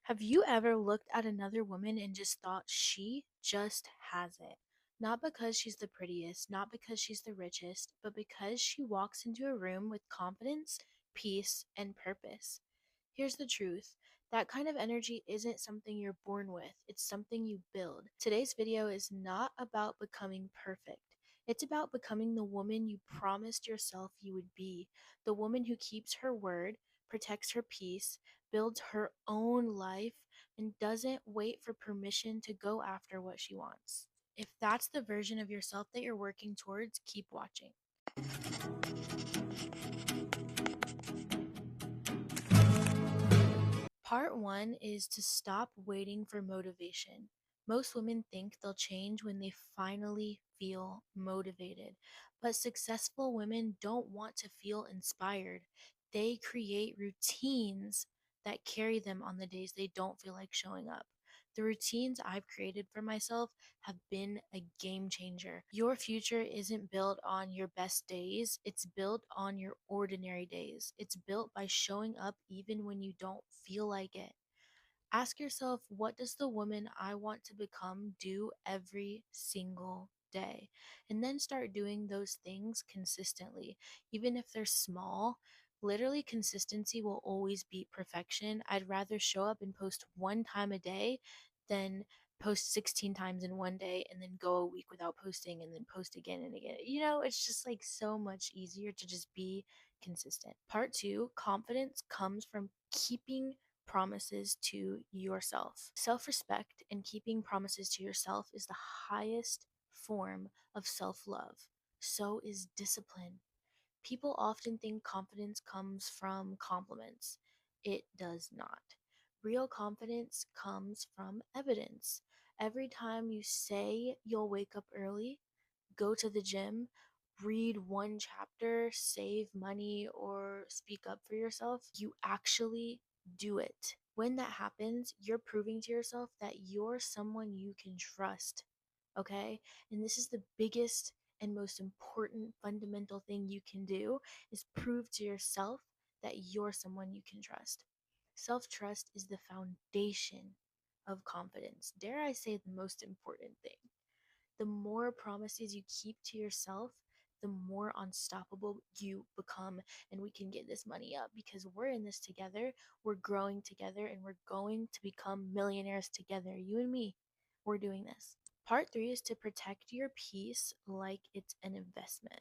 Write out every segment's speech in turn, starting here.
Have you ever looked at another woman and just thought she just has it? Not because she's the prettiest, not because she's the richest, but because she walks into a room with confidence, peace, and purpose. Here's the truth. That kind of energy isn't something you're born with, it's something you build. Today's video is not about becoming perfect. It's about becoming the woman you promised yourself you would be, the woman who keeps her word, protects her peace, builds her own life, and doesn't wait for permission to go after what she wants. If that's the version of yourself that you're working towards, keep watching. Part one is to stop waiting for motivation. Most women think they'll change when they finally feel motivated, but successful women don't want to feel inspired. They create routines that carry them on the days they don't feel like showing up. The routines I've created for myself have been a game changer. Your future isn't built on your best days, it's built on your ordinary days. It's built by showing up even when you don't feel like it. Ask yourself, what does the woman I want to become do every single day? And then start doing those things consistently, even if they're small. Literally, consistency will always beat perfection. I'd rather show up and post one time a day than post 16 times in one day and then go a week without posting and then post again and again. It's just like so much easier to just be consistent. Part two, confidence comes from keeping promises to yourself. Self respect and keeping promises to yourself is the highest form of self love. So is discipline. People often think confidence comes from compliments. It does not. Real confidence comes from evidence. Every time you say you'll wake up early, go to the gym, read one chapter, save money, or speak up for yourself, you actually do it. When that happens, you're proving to yourself that you're someone you can trust. Okay? And this is the biggest and most important fundamental thing you can do is prove to yourself that you're someone you can trust. Self-trust is the foundation of confidence. Dare I say the most important thing. The more promises you keep to yourself, the more unstoppable you become. And we can get this money up because we're in this together, we're growing together, and we're going to become millionaires together. You and me, we're doing this. Part three is to protect your peace like it's an investment.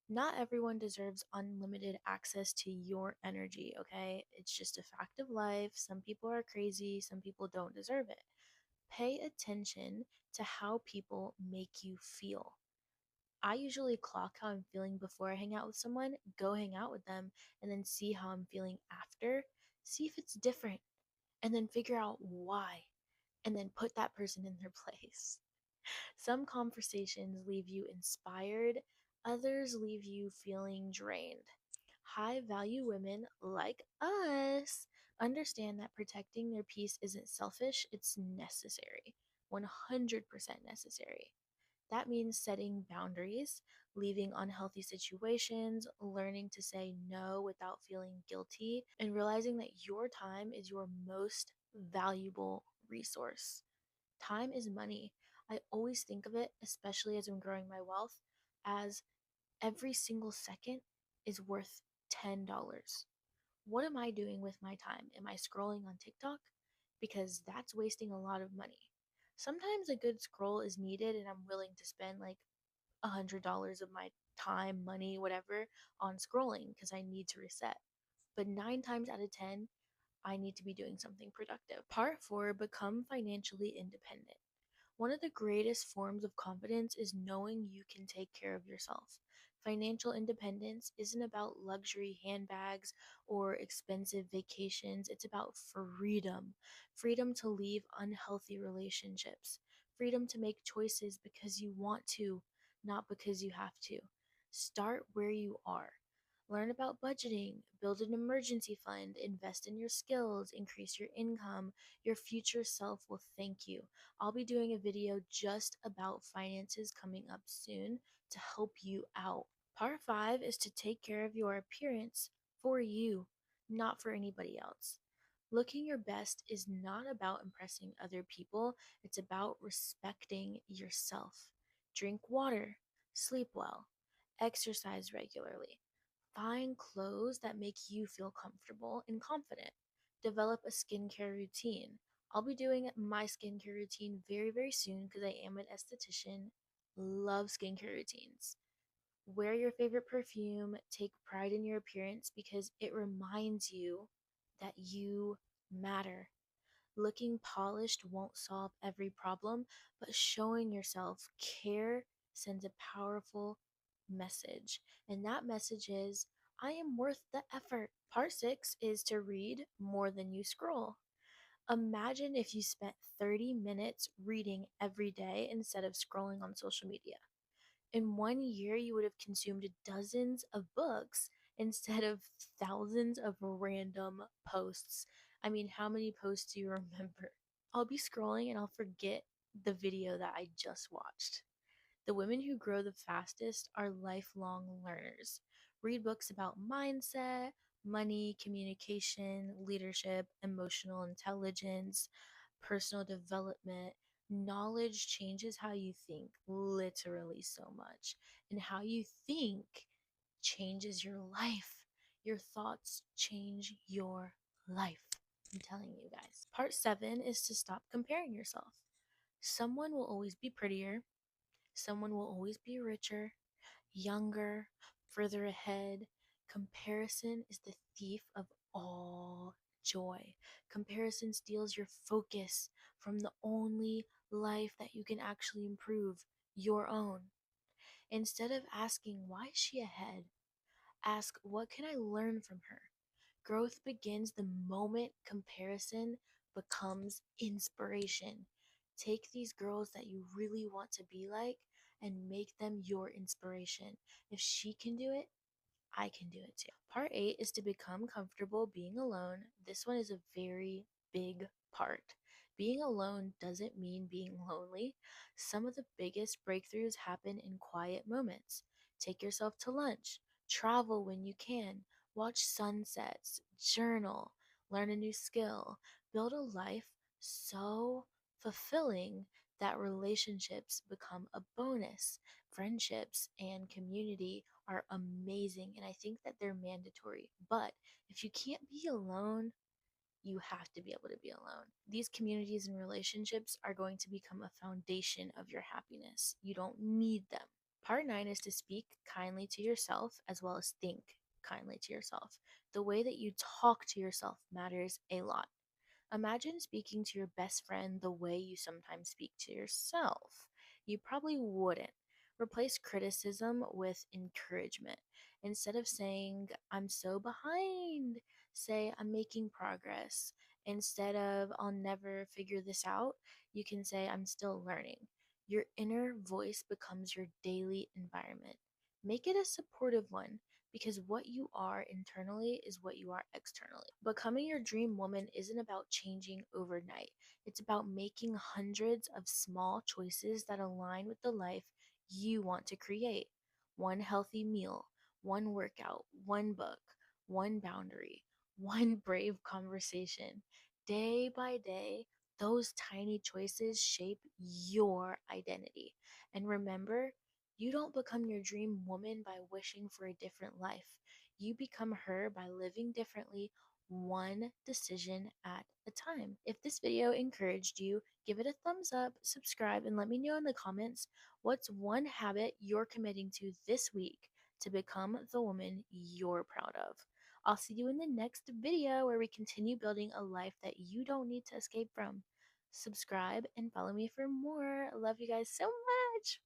Not everyone deserves unlimited access to your energy, okay? It's just a fact of life. Some people are crazy, some people don't deserve it. Pay attention to how people make you feel. I usually clock how I'm feeling before I hang out with someone, go hang out with them, and then see how I'm feeling after. See if it's different, and then figure out why, and then put that person in their place. Some conversations leave you inspired, others leave you feeling drained. High value women like us understand that protecting their peace isn't selfish, it's necessary. 100% necessary. That means setting boundaries, leaving unhealthy situations, learning to say no without feeling guilty, and realizing that your time is your most valuable resource. Time is money. I always think of it, especially as I'm growing my wealth, as every single second is worth $10. What am I doing with my time? Am I scrolling on TikTok? Because that's wasting a lot of money. Sometimes a good scroll is needed, and I'm willing to spend like $100 of my time, money, whatever, on scrolling because I need to reset. But 9 times out of 10, I need to be doing something productive. Part four, become financially independent. One of the greatest forms of confidence is knowing you can take care of yourself. Financial independence isn't about luxury handbags or expensive vacations, it's about freedom. Freedom to leave unhealthy relationships, freedom to make choices because you want to, not because you have to. Start where you are. Learn about budgeting, build an emergency fund, invest in your skills, increase your income. Your future self will thank you. I'll be doing a video just about finances coming up soon to help you out. Part five is to take care of your appearance for you, not for anybody else. Looking your best is not about impressing other people, it's about respecting yourself. Drink water, sleep well, exercise regularly. Find clothes that make you feel comfortable and confident. Develop a skincare routine. I'll be doing my skincare routine very, very soon because I am an esthetician. Love skincare routines. Wear your favorite perfume, take pride in your appearance because it reminds you that you matter. Looking polished won't solve every problem, but showing yourself care sends a powerful message. And that message is, I am worth the effort. Part six is to read more than you scroll. Imagine if you spent 30 minutes reading every day instead of scrolling on social media. In 1 year, you would have consumed dozens of books instead of thousands of random posts. I mean, how many posts do you remember? I'll be scrolling and I'll forget the video that I just watched. The women who grow the fastest are lifelong learners. Read books about mindset, money, communication, leadership, emotional intelligence, personal development. Knowledge changes how you think, literally so much. And how you think changes your life. Your thoughts change your life. I'm telling you guys. Part seven is to stop comparing yourself. Someone will always be prettier, someone will always be richer, younger, further ahead. Comparison is the thief of all joy. Comparison steals your focus from the only life that you can actually improve, your own. Instead of asking, why is she ahead? Ask, what can I learn from her? Growth begins the moment comparison becomes inspiration. Take these girls that you really want to be like and make them your inspiration. If she can do it, I can do it too. Part eight is to become comfortable being alone. This one is a very big part. Being alone doesn't mean being lonely. Some of the biggest breakthroughs happen in quiet moments. Take yourself to lunch, travel when you can, watch sunsets, journal, learn a new skill, build a life so fulfilling that relationships become a bonus. Friendships and community are amazing, and I think that they're mandatory. But if you can't be alone, you have to be able to be alone. These communities and relationships are going to become a foundation of your happiness. You don't need them. Part nine is to speak kindly to yourself as well as think kindly to yourself. The way that you talk to yourself matters a lot. Imagine speaking to your best friend the way you sometimes speak to yourself. You probably wouldn't. Replace criticism with encouragement. Instead of saying, I'm so behind, say, I'm making progress. Instead of, I'll never figure this out, you can say, I'm still learning. Your inner voice becomes your daily environment. Make it a supportive one because what you are internally is what you are externally. Becoming your dream woman isn't about changing overnight, it's about making hundreds of small choices that align with the life you want to create. One healthy meal, one workout, one book, one boundary, one brave conversation. Day by day, those tiny choices shape your identity. And remember, you don't become your dream woman by wishing for a different life. You become her by living differently, one decision at a time. If this video encouraged you, give it a thumbs up, subscribe, and let me know in the comments what's one habit you're committing to this week to become the woman you're proud of. I'll see you in the next video where we continue building a life that you don't need to escape from. Subscribe and follow me for more. Love you guys so much.